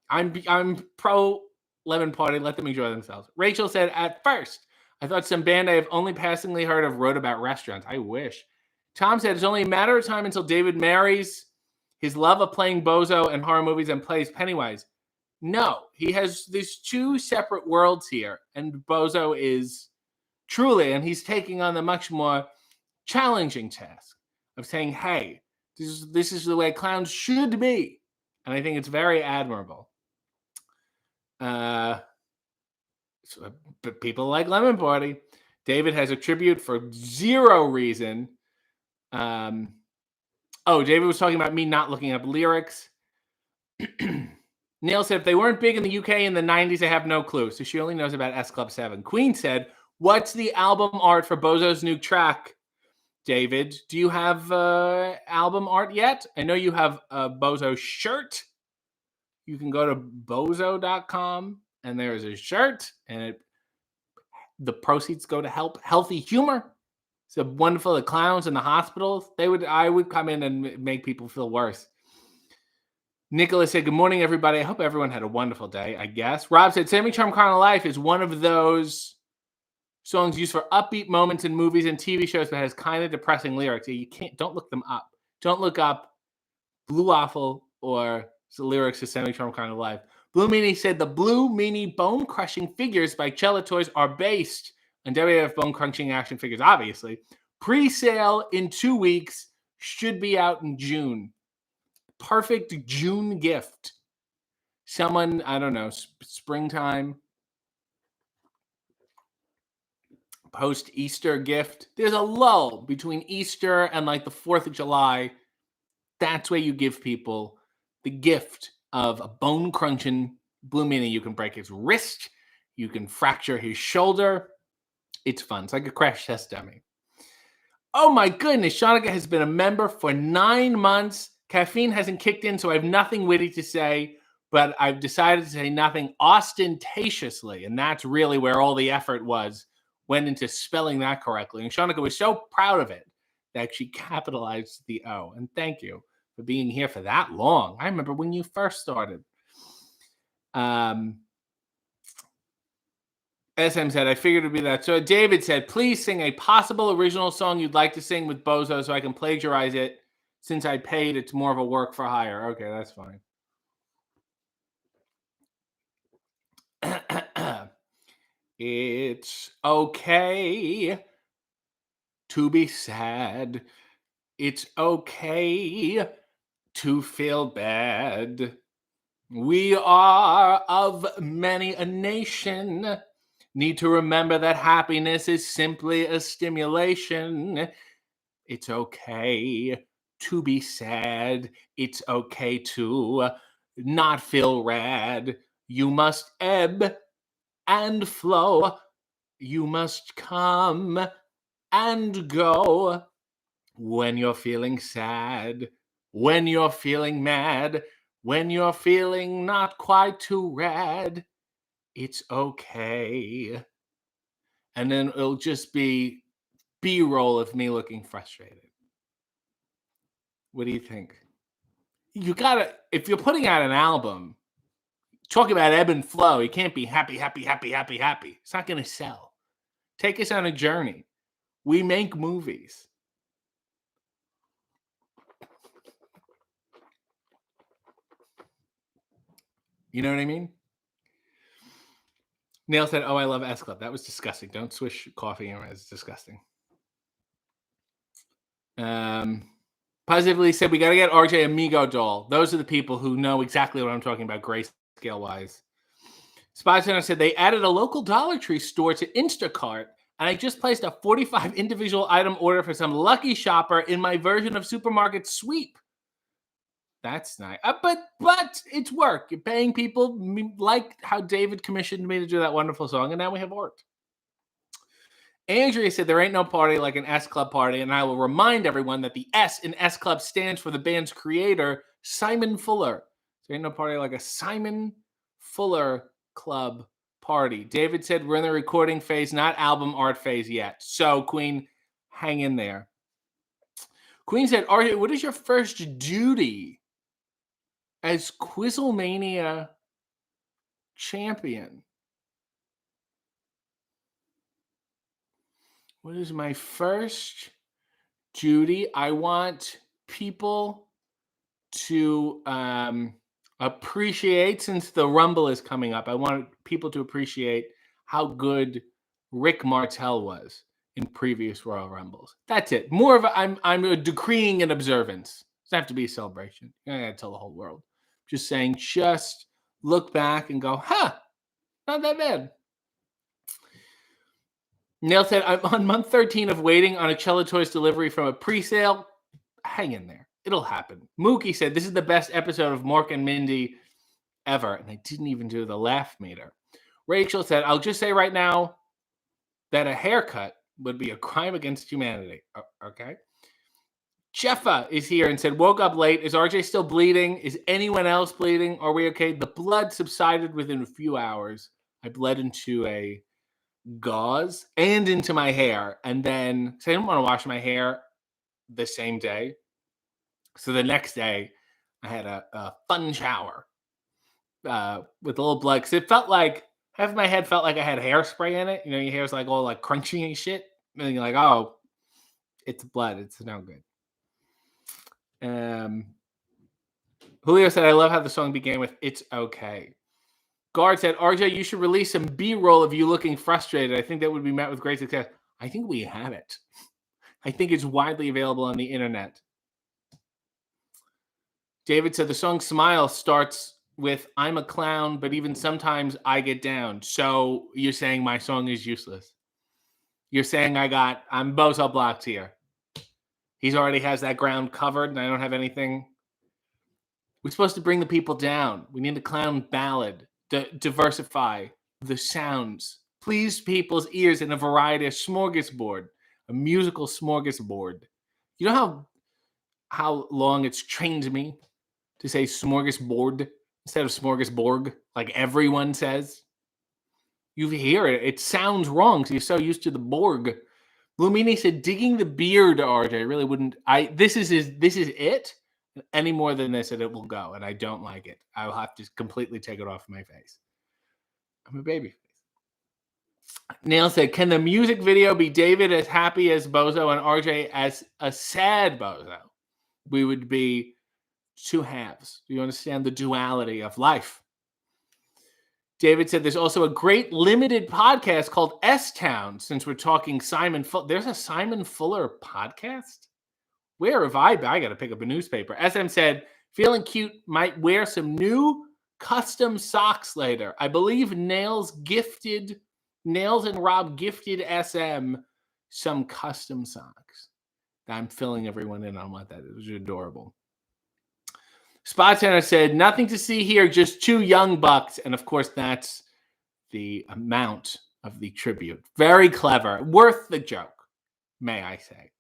I'm pro Lemon Party. Let them enjoy themselves. Rachel said, at first, I thought some band I have only passingly heard of wrote about restaurants. I wish. Tom said, it's only a matter of time until David marries his love of playing Bozo and horror movies and plays Pennywise. No, he has these two separate worlds here, and Bozo is truly, and he's taking on the much more challenging task of saying, hey, this is the way clowns should be. And I think it's very admirable. But people like Lemon Party. David has a tribute for zero reason. David was talking about me not looking up lyrics. Neil said, if they weren't big in the UK in the 90s, I have no clue. So she only knows about S Club 7. Queen said, what's the album art for Bozo's new track? David, do you have album art yet? I know you have a Bozo shirt. You can go to bozo.com and there is a shirt, and the proceeds go to help Healthy Humor. It's wonderful. The clowns in the hospitals. I would come in and make people feel worse. Nicholas said, good morning, everybody. I hope everyone had a wonderful day, I guess. Rob said, Sammy Charm Kind of Life is one of those songs used for upbeat moments in movies and TV shows, but has kind of depressing lyrics. Don't look them up. Don't look up Blue Waffle or the lyrics to Sammy Charm Kind of Life. Blue Meanie said the Blue Meanie Bone Crushing figures by Cella Toys are based on WWF Bone Crunching action figures, obviously. Pre-sale in 2 weeks, should be out in June. Perfect June gift. Someone, I don't know, springtime, post-Easter gift. There's a lull between Easter and like the 4th of July That's where you give people the gift of a bone-crunching Blue Mini. You can break his wrist. You can fracture his shoulder. It's fun. It's like a crash test dummy. Oh my goodness, Shanika has been a member for 9 months. Caffeine hasn't kicked in, so I have nothing witty to say, but I've decided to say nothing ostentatiously, and that's really where all the effort went into spelling that correctly. And Shanika was so proud of it that she capitalized the O. And thank you for being here for that long. I remember when you first started. SM said, I figured it'd be that. So David said, please sing a possible original song you'd like to sing with Bozo so I can plagiarize it. Since I paid, it's more of a work for hire. Okay, that's fine. It's okay to be sad. It's okay to feel bad. We are of many a nation. Need to remember that happiness is simply a stimulation. It's okay to be sad. It's okay to not feel rad. You must ebb and flow. You must come and go. When you're feeling sad, when you're feeling mad, when you're feeling not quite too rad, it's okay. And then it'll just be B-roll of me looking frustrated. What do you think? You gotta, if you're putting out an album, talk about ebb and flow. You can't be happy, happy, happy, happy, happy. It's not gonna sell. Take us on a journey. We make movies. You know what I mean? Neil said, oh, I love S Club. That was disgusting. Don't swish coffee in it. It's disgusting. Positively said, we got to get RJ Amigo doll. Those are the people who know exactly what I'm talking about, grayscale-wise. Spy Center said, they added a local Dollar Tree store to Instacart, and I just placed a 45 individual item order for some lucky shopper in my version of Supermarket Sweep. That's nice. But it's work. You're paying people, like how David commissioned me to do that wonderful song, and now we have art. Andrea said there ain't no party like an S Club party, and I will remind everyone that the S in S Club stands for the band's creator, Simon Fuller. There ain't no party like a Simon Fuller Club party. David said we're in the recording phase, not album art phase yet. So, Queen, hang in there. Queen said, RJ, what is your first duty as Quizlemania champion? What is my first duty? I want people to appreciate, since the Rumble is coming up, I want people to appreciate how good Rick Martel was in previous Royal Rumbles. That's it. More of I'm decreeing an observance. It doesn't have to be a celebration. I gotta tell the whole world. Just saying, just look back and go, not that bad. Neil said, I'm on month 13 of waiting on a Cello Toys delivery from a pre-sale. Hang in there. It'll happen. Mookie said, this is the best episode of Mork and Mindy ever. And they didn't even do the laugh meter. Rachel said, I'll just say right now that a haircut would be a crime against humanity. Okay. Jeffa is here and said, woke up late. Is RJ still bleeding? Is anyone else bleeding? Are we okay? The blood subsided within a few hours. I bled into a gauze and into my hair. And then, so I didn't want to wash my hair the same day. So the next day, I had a fun shower with a little blood. Because it felt like, half of my head felt like I had hairspray in it. You know, your hair's like all like crunchy and shit. And then you're like, oh, it's blood. It's no good. Julio said, I love how the song began with, it's okay. Guard said, RJ, you should release some B-roll of you looking frustrated. I think that would be met with great success. I think we have it. I think it's widely available on the internet. David said, the song Smile starts with, I'm a clown, but even sometimes I get down. So you're saying my song is useless. You're saying I'm bozo blocked here. He's already has that ground covered, and I don't have anything. We're supposed to bring the people down. We need a clown ballad. Diversify the sounds. Please people's ears in a variety of smorgasbord. A musical smorgasbord. You know how long it's trained me to say smorgasbord instead of smorgasborg, like everyone says? You hear it. It sounds wrong because you're so used to the Borg. Blumini said, digging the beard, RJ. Really wouldn't. This is it. Any more than this, and it will go. And I don't like it. I'll have to completely take it off my face. I'm a baby. Neil said, can the music video be David as happy as Bozo and RJ as a sad Bozo? We would be two halves. Do you understand the duality of life? David said, there's also a great limited podcast called S-Town, since we're talking Simon Fuller. There's a Simon Fuller podcast? Where have I got to pick up a newspaper. SM said, feeling cute, might wear some new custom socks later. I believe Nails and Rob gifted SM some custom socks. I'm filling everyone in on what that is. It was adorable. Spot Center said, nothing to see here, just two young bucks. And of course, that's the amount of the tribute. Very clever. Worth the joke, may I say.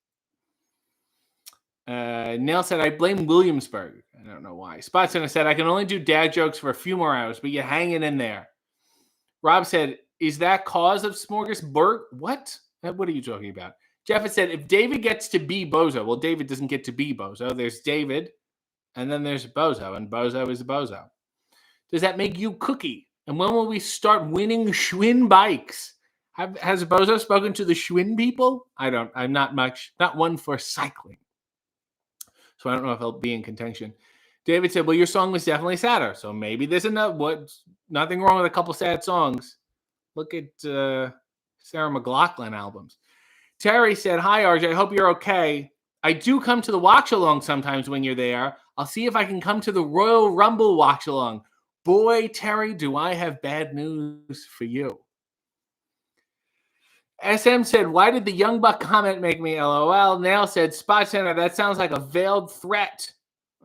Neil said, I blame Williamsburg. I don't know why. Spot Center said, I can only do dad jokes for a few more hours, but you're hanging in there. Rob said, is that cause of smorgasbord? What? What are you talking about? Jeff had said, if David gets to be Bozo, well, David doesn't get to be Bozo. There's David. And then there's Bozo, and Bozo is Bozo. Does that make you Cookie? And when will we start winning Schwinn bikes? Has Bozo spoken to the Schwinn people? I'm not one for cycling. So I don't know if he'll be in contention. David said, well, your song was definitely sadder. So maybe there's nothing wrong with a couple sad songs. Look at Sarah McLachlan albums. Terry said, hi, RJ. I hope you're okay. I do come to the watch along sometimes when you're there. I'll see if I can come to the Royal Rumble watch along. Boy, Terry, do I have bad news for you. SM said, why did the young buck comment make me LOL? Nail said, Spot Center, that sounds like a veiled threat.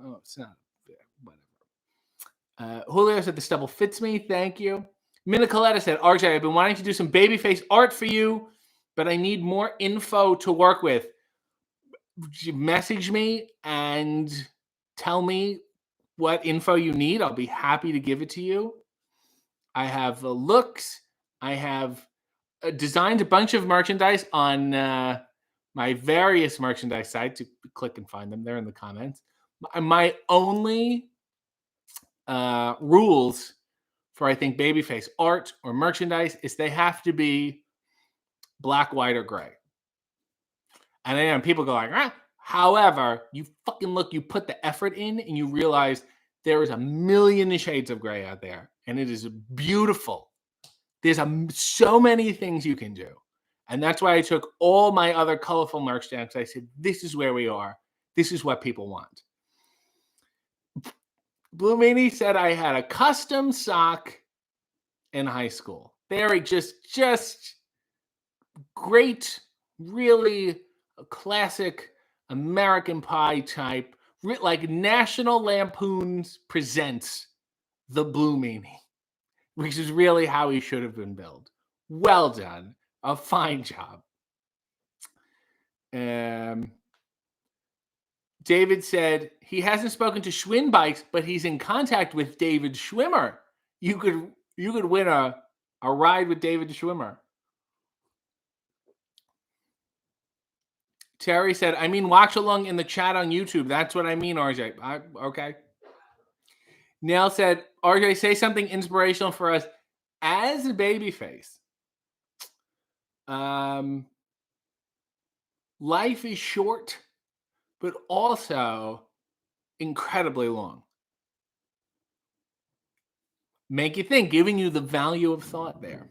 Oh, it's not. Whatever. Julio said, the stubble fits me. Thank you. Minicoletta said, RJ, I've been wanting to do some Babyface art for you, but I need more info to work with. Message me and tell me what info you need. I'll be happy to give it to you. I have looks. I have designed a bunch of merchandise on my various merchandise sites. You click and find them. They're in the comments. My only rules for, I think, Babyface art or merchandise is they have to be black, white, or gray. And then people go like, ah. However, you fucking look, you put the effort in and you realize there is a million shades of gray out there. And it is beautiful. There's so many things you can do. And that's why I took all my other colorful merch down, because I said, this is where we are. This is what people want. Blumini said I had a custom sock in high school. Very just great, really classic American Pie type, like National Lampoon's presents The Blumini, which is really how he should have been billed. Well done. A fine job. David said he hasn't spoken to Schwinn Bikes, but he's in contact with David Schwimmer. You could win a ride with David Schwimmer. Terry said, I mean, watch along in the chat on YouTube. That's what I mean, RJ. Okay. Neil said, RJ, say something inspirational for us as a Babyface. Life is short, but also incredibly long. Make you think, giving you the value of thought there.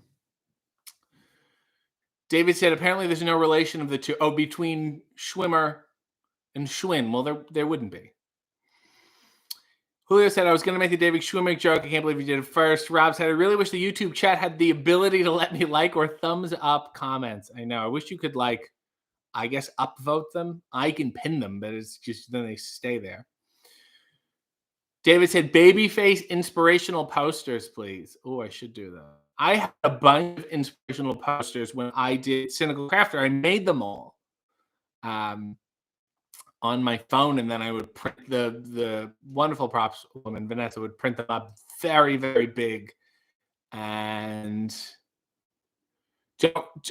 David said, apparently there's no relation of the two. Oh, between Schwimmer and Schwinn. Well, there wouldn't be. Julio said, I was going to make the David Schwimmer joke. I can't believe you did it first. Rob said, I really wish the YouTube chat had the ability to let me like or thumbs up comments. I know. I wish you could like I guess, upvote them. I can pin them, but it's just then they stay there. David said, Babyface inspirational posters, please. Oh, I should do that. I had a bunch of inspirational posters when I did Cynical Crafter. I made them all on my phone, and then I would print the wonderful props woman, Vanessa, would print them up very, very big. And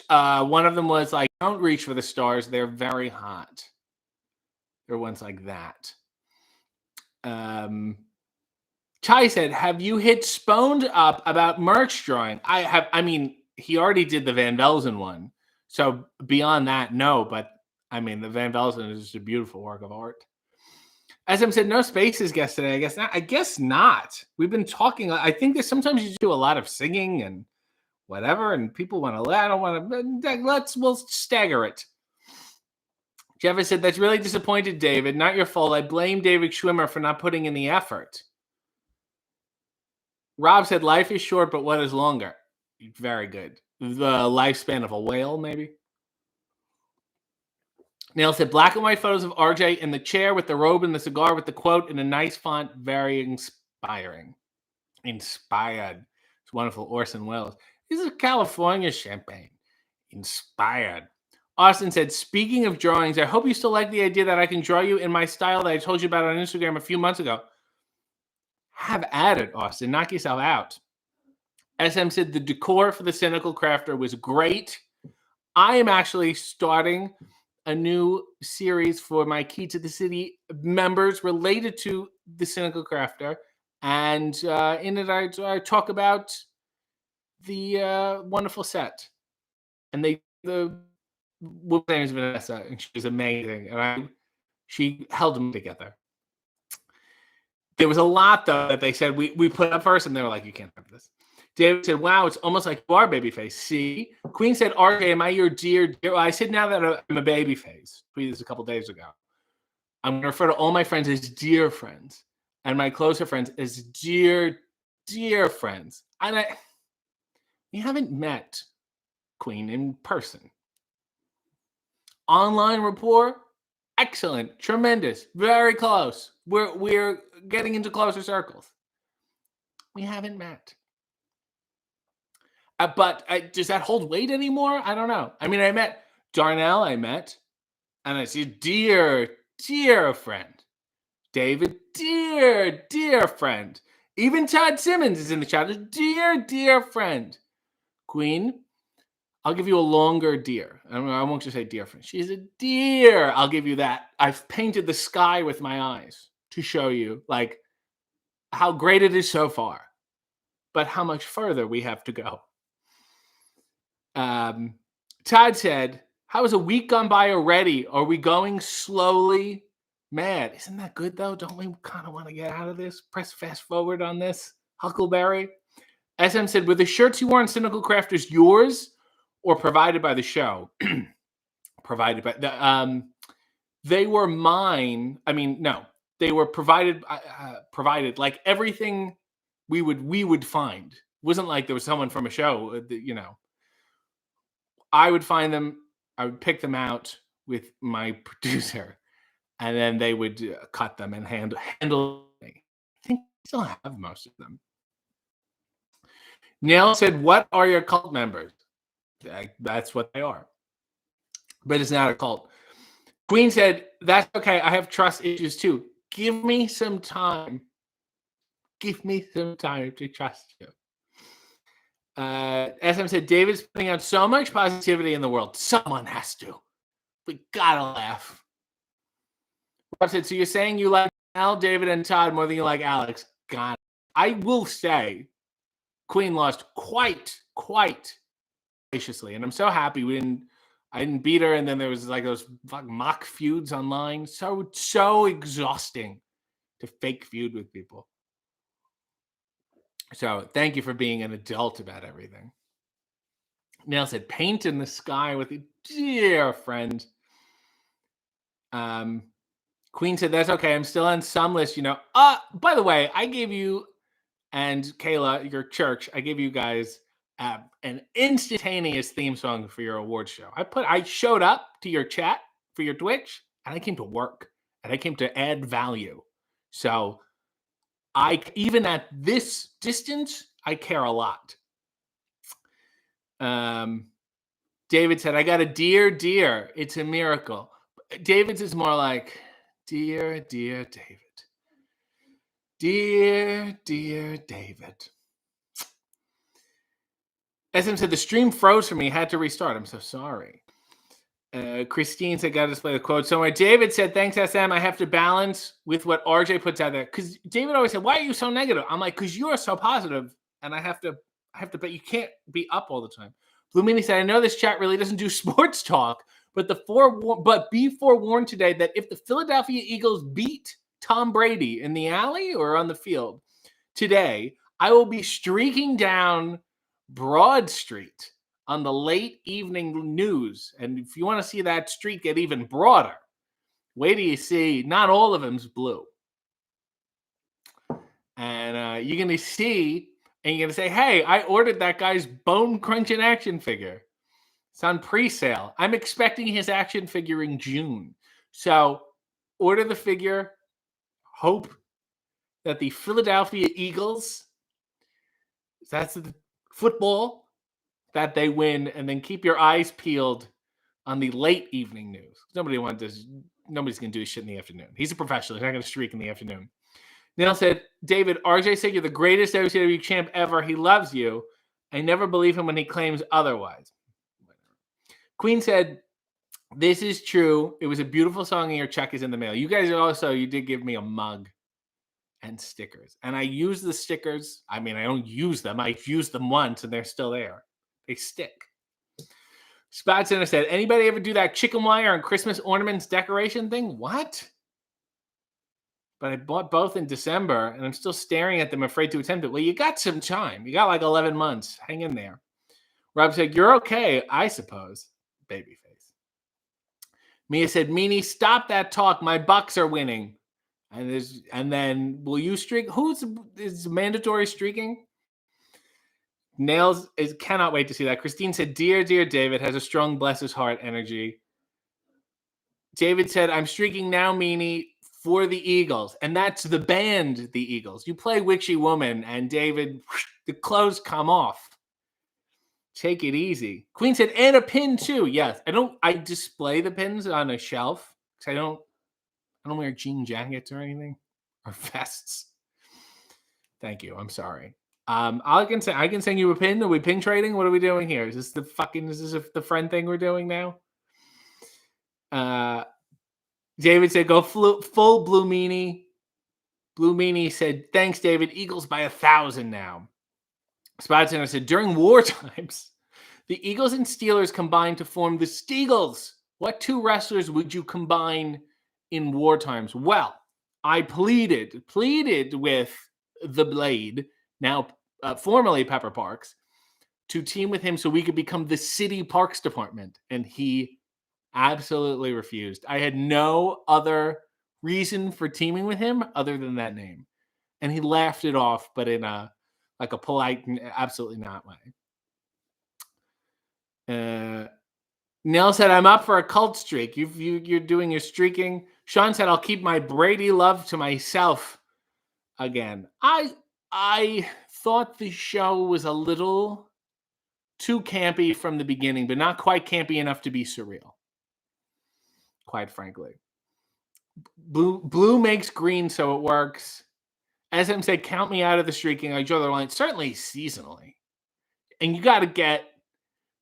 one of them was like, don't reach for the stars. They're very hot. There are ones like that. Chai said, have you hit Sponed up about merch drawing? I have. I mean, he already did the Van Velzen one. So beyond that, no. But I mean, the Van Velzen is just a beautiful work of art. SM said, no Spaces guest today. I guess not. We've been talking. I think that sometimes you do a lot of singing and whatever, and people want to. I don't want to. We'll stagger it. Jeff said, that's really disappointed, David. Not your fault. I blame David Schwimmer for not putting in the effort. Rob said, life is short, but what is longer? Very good. The lifespan of a whale, maybe. Neil said, black and white photos of RJ in the chair with the robe and the cigar with the quote in a nice font. Very inspiring. Inspired. It's wonderful. Orson Welles. This is California champagne. Inspired. Austin said, speaking of drawings, I hope you still like the idea that I can draw you in my style that I told you about on Instagram a few months ago. Have at it, Austin. Knock yourself out. SM said, the decor for the Cynical Crafter was great. I am actually starting a new series for my Key to the City members related to the Cynical Crafter. And in it, I talk about the wonderful set. And the woman's name is Vanessa, and she was amazing. And she held them together. There was a lot, though, that they said we put up first, and they were like, you can't have this. David said, wow, it's almost like you are Babyface. See? Queen said, RJ, am I your dear? Well, I said now that I'm a Babyface. Tweeted this a couple days ago. I'm going to refer to all my friends as dear friends, and my closer friends as dear, dear friends. And we haven't met Queen in person. Online rapport, excellent, tremendous, very close. We're getting into closer circles. We haven't met. But does that hold weight anymore? I don't know. I mean, I met Darnell, and I said, dear, dear friend. David, dear, dear friend. Even Todd Simmons is in the chat. Dear, dear friend. Queen, I'll give you a longer dear. I won't just say dear friend. She's a dear. I'll give you that. I've painted the sky with my eyes to show you like how great it is so far, but how much further we have to go. Todd said, how is a week gone by already? Are we going slowly? Mad. Isn't that good, though? Don't we kind of want to get out of this? Press fast forward on this. Huckleberry. SM said, were the shirts you wore in Cynical Crafters yours or provided by the show? Provided by the they were mine. I mean, no, they were provided like everything we would find. It wasn't like there was someone from a show, I would find them, I would pick them out with my producer, and then they would cut them and handle me. I think I still have most of them. Neil said, what are your cult members? That's what they are. But it's not a cult. Queen said, that's okay. I have trust issues too. Give me some time. Give me some time to trust you. SM said, David's putting out so much positivity in the world. Someone has to. We gotta laugh. Rob said, so you're saying you like Al, David, and Todd more than you like Alex? God, I will say Queen lost quite graciously, and I'm so happy I didn't beat her, and then there was like those mock feuds online. So exhausting to fake feud with people. So thank you for being an adult about everything. Neil said, paint in the sky with a dear friend. Queen said, that's okay. I'm still on some list, by the way, I gave you and Kayla, your church, I gave you guys an instantaneous theme song for your award show. I showed up to your chat for your Twitch, and I came to work, and I came to add value. So even at this distance, I care a lot. David said, I got a dear. It's a miracle. David's is more like, dear David. Dear David. SM said, the stream froze for me. Had to restart. I'm so sorry. Christine said, got to display the quote somewhere. David said, thanks, SM. I have to balance with what RJ puts out there. Because David always said, why are you so negative? I'm like, because you are so positive, and I have to bet you can't be up all the time. Blue Meanie said, I know this chat really doesn't do sports talk, but be forewarned today that if the Philadelphia Eagles beat Tom Brady in the alley or on the field today, I will be streaking down Broad Street on the late evening news. And if you want to see that streak get even broader, wait till you see not all of them's blue. And you're going to see, and you're going to say, hey, I ordered that guy's Bone Crunching action figure. It's on pre-sale. I'm expecting his action figure in June. So order the figure. Hope that the Philadelphia Eagles, that's the football, that they win, and then keep your eyes peeled on the late evening news. Nobody's going to do his shit in the afternoon. He's a professional. He's not going to streak in the afternoon. Neil said, David, RJ said you're the greatest WCW champ ever. He loves you. I never believe him when he claims otherwise. Queen said, this is true. It was a beautiful song and your check is in the mail. You guys you did give me a mug and stickers. And I use the stickers. I mean, I don't use them. I've used them once and they're still there. They stick. Spot Center said, anybody ever do that chicken wire and Christmas ornaments decoration thing? What? But I bought both in December, and I'm still staring at them, afraid to attempt it. Well, you got some time. You got like 11 months. Hang in there. Rob said, you're okay, I suppose. Babyface. Mia said, Meanie, stop that talk. My Bucks are winning. And then, will you streak? Is mandatory streaking? Nails cannot wait to see that. Christine said, dear David, has a strong bless his heart energy. David said, I'm streaking now, Meanie, for the Eagles. And that's the band, the Eagles. You play Witchy Woman, and David, the clothes come off. Take it easy. Queen said, and a pin too. Yes. I display the pins on a shelf because I don't wear jean jackets or anything or vests. Thank you. I'm sorry. I can send you a pin. Are we pin trading? What are we doing here? Is this the friend thing we're doing now? David said, go full Blue Meanie. Blue Meanie said, thanks, David. Eagles by 1,000 now. Spot Center said, during war times, the Eagles and Steelers combined to form the Steagles. What two wrestlers would you combine in war times? Well, I pleaded with the Blade, now formerly Pepper Parks, to team with him so we could become the City Parks Department. And he absolutely refused. I had no other reason for teaming with him other than that name. And he laughed it off, but in a polite, absolutely not way. Nell said, I'm up for a cult streak. You're doing your streaking. Sean said, I'll keep my Brady love to myself again. I thought the show was a little too campy from the beginning, but not quite campy enough to be surreal. Quite frankly. Blue makes green, so it works. SM said, count me out of the streaking. I draw the line. Certainly seasonally. And you got to get,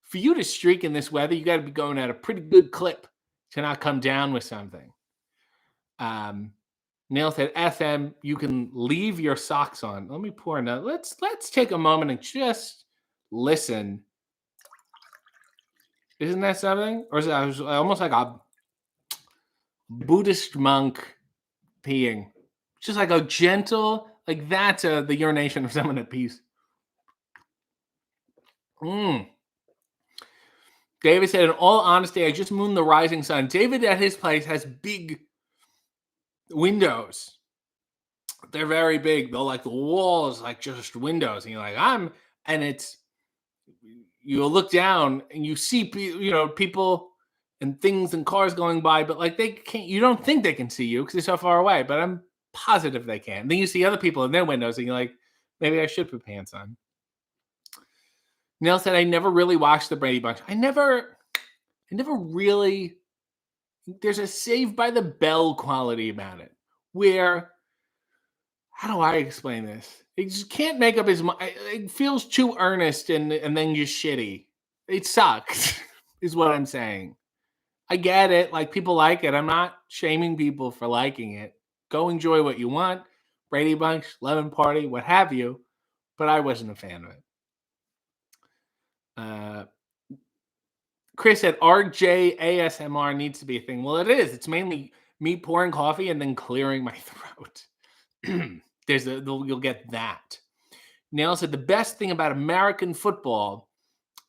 for you to streak in this weather, you got to be going at a pretty good clip to not come down with something. Neil said, SM, you can leave your socks on. Let me pour another. Let's take a moment and just listen. Isn't that something? Or is it almost like a Buddhist monk peeing? Just like a gentle, like that's the urination of someone at peace. David said, in all honesty, I just mooned the rising sun. David at his place has big windows. They're very big. They're like the walls, like just windows. And you're like, and it's you'll look down and you see people and things and cars going by, but like they can't. You don't think they can see you because they're so far away, but I'm positive they can. Then you see other people in their windows, and you're like, maybe I should put pants on. Neil said, I never really watched the Brady Bunch. I never really. There's a Saved by the Bell quality about it, where how do I explain this? He just can't make up his mind. It feels too earnest and then just shitty. It sucks, is what I'm saying. I get it. Like, people like it. I'm not shaming people for liking it. Go enjoy what you want. Brady Bunch, Lemon Party, what have you. But I wasn't a fan of it. Chris said RJ ASMR needs to be a thing. Well, it is. It's mainly me pouring coffee and then clearing my throat. You'll get that. Nail said the best thing about American football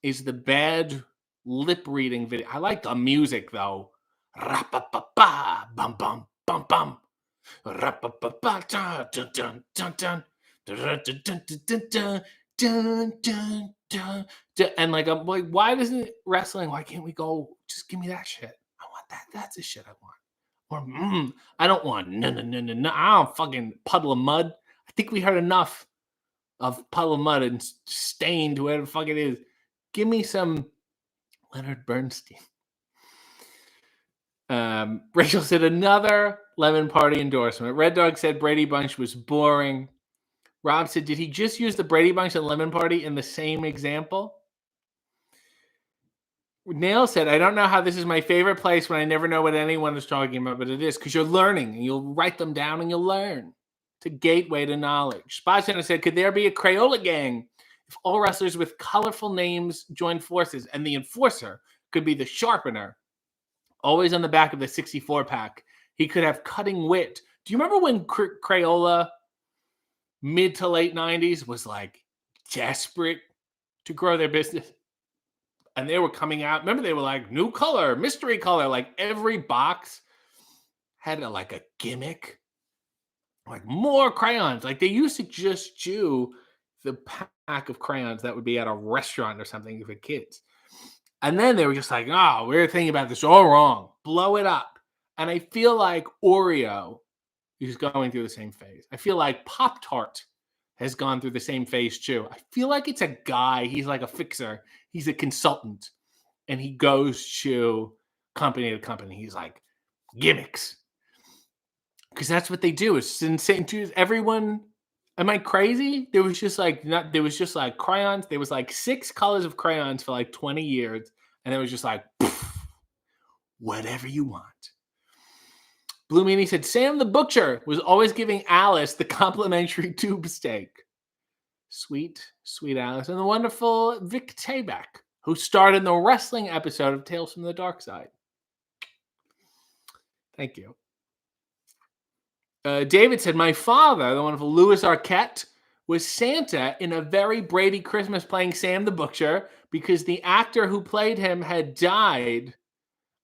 is the bad lip reading video. I like the music though. Ra-pa-pa-pa, bum bum bum bum. Ra-pa-pa-pa, dun dun dun dun dun. Dun dun dun dun dun dun dun. And like, I'm like, why doesn't wrestling? Why can't we go? Just give me that shit. I want that. That's the shit I want. Or I don't want no. I don't fucking Puddle of Mud. I think we heard enough of Puddle of Mud and Stained, whoever the fuck it is. Give me some Leonard Bernstein. Rachel said another Lemon Party endorsement. Red Dog said Brady Bunch was boring. Rob said, did he just use the Brady Bunch and Lemon Party in the same example? Nail said, I don't know how this is my favorite place when I never know what anyone is talking about, but it is because you're learning and you'll write them down and you'll learn. It's a gateway to knowledge. Spot Center said, could there be a Crayola gang if all wrestlers with colorful names joined forces and the enforcer could be the sharpener? Always on the back of the 64 pack. He could have cutting wit. Do you remember when Crayola, mid to late 90s, was like desperate to grow their business? And they were coming out. Remember, they were like new color, mystery color. Like every box had a gimmick, like more crayons. Like they used to just chew the pack of crayons that would be at a restaurant or something for kids. And then they were just like, oh, we're thinking about this all wrong. Blow it up. And I feel like Oreo is going through the same phase. I feel like Pop-Tart has gone through the same phase too. I feel like it's a guy. He's like a fixer. He's a consultant. And he goes to company to company. He's like, gimmicks. Because that's what they do. It's insane. Everyone, am I crazy? There was just like crayons. There was like 6 colors of crayons for like 20 years. And it was just like, poof, whatever you want. Blue Meanie said, Sam the Butcher was always giving Alice the complimentary tube steak. Sweet, sweet Alice. And the wonderful Vic Tayback, who starred in the wrestling episode of Tales from the Dark Side. Thank you. David said, my father, the wonderful Louis Arquette, was Santa in A Very Brady Christmas playing Sam the Butcher because the actor who played him had died,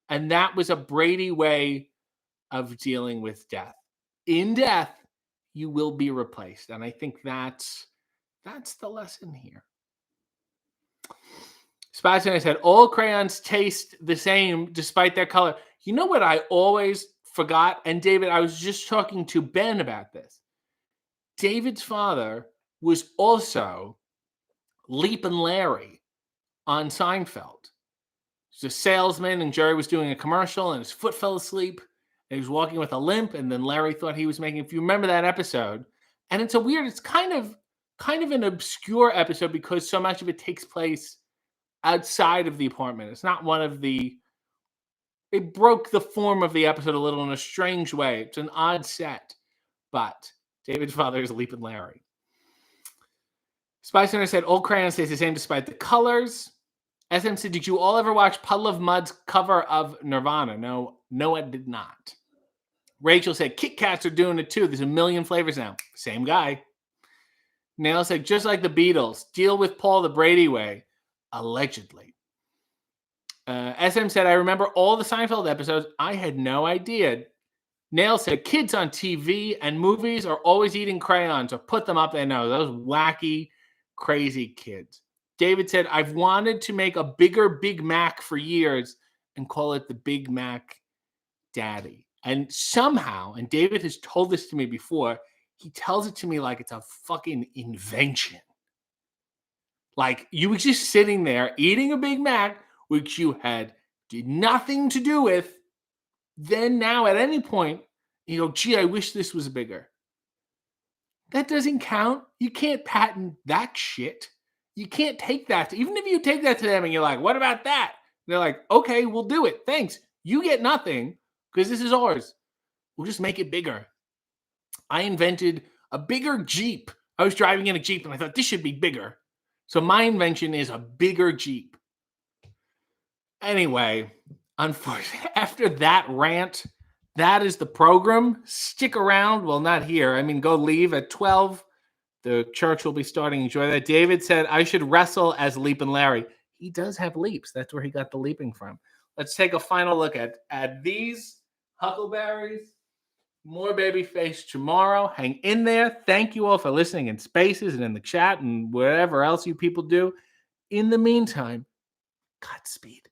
and that was a Brady way of dealing with death. In death, you will be replaced. And I think that's the lesson here. Spatson said, all crayons taste the same despite their color. You know what I always forgot? And David, I was just talking to Ben about this. David's father was also Leap and Larry on Seinfeld. He was a salesman, and Jerry was doing a commercial, and his foot fell asleep. And he was walking with a limp, and then Larry thought he was making. If you remember that episode, and it's kind of an obscure episode because so much of it takes place outside of the apartment. It's not one of the. It broke the form of the episode a little in a strange way. It's an odd set, but David's father is Leap and Larry. Spy Center said all crayons stays the same despite the colors. SM said, did you all ever watch Puddle of Mud's cover of Nirvana? No, I did not. Rachel said, Kit Kats are doing it too. There's a million flavors now. Same guy. Nail said, just like the Beatles, deal with Paul the Brady way. Allegedly. SM said, I remember all the Seinfeld episodes. I had no idea. Nail said, kids on TV and movies are always eating crayons or put them up their nose. Those wacky, crazy kids. David said, I've wanted to make a bigger Big Mac for years and call it the Big Mac Daddy. And somehow, and David has told this to me before, he tells it to me like it's a fucking invention. Like you were just sitting there eating a Big Mac, which you did nothing to do with. Then now at any point, you go, gee, I wish this was bigger. That doesn't count. You can't patent that shit. You can't take that. Even if you take that to them and you're like, what about that? They're like, okay, we'll do it. Thanks. You get nothing because this is ours. We'll just make it bigger. I invented a bigger Jeep. I was driving in a Jeep and I thought this should be bigger. So my invention is a bigger Jeep. Anyway, unfortunately, after that rant, that is the program. Stick around. Well, not here. I mean, go leave at 12. The church will be starting. Enjoy that. David said, I should wrestle as Leap and Larry. He does have leaps. That's where he got the leaping from. Let's take a final look at these Huckleberries. More Babyface tomorrow. Hang in there. Thank you all for listening in Spaces and in the chat and wherever else you people do. In the meantime, Godspeed.